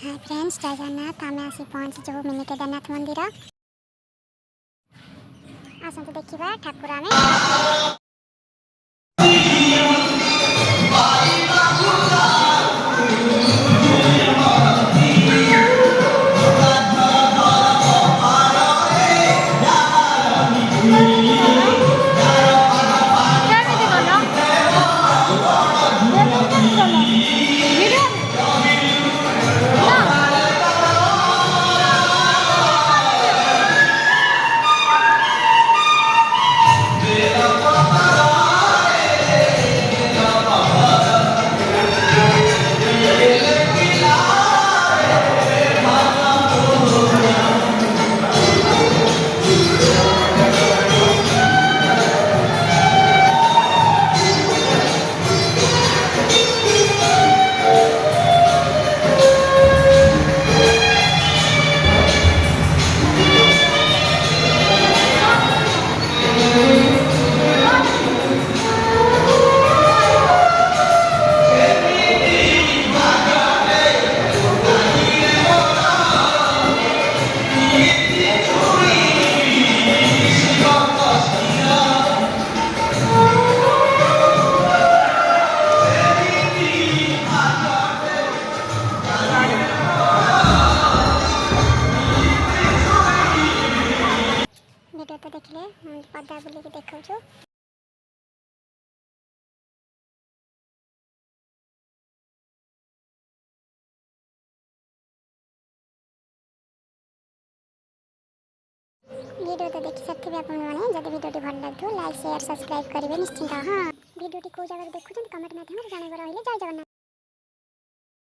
Hi friends, जय जगन्नाथ। आम आसी पहुँचु मिनी केदारनाथ मंदिर। आसतु देखा ठाकुर आमे वीडियो तो देखले पदा बुल के देखा वीडियो तो देखी सकते आप जब वीडियो भल लगे लाइक शेयर सब्सक्राइब करेंगे निश्चिंत। हाँ वीडियो कौ जगह देखुं कमेंट माध्यम जानवर रही। जय जगन्नाथ।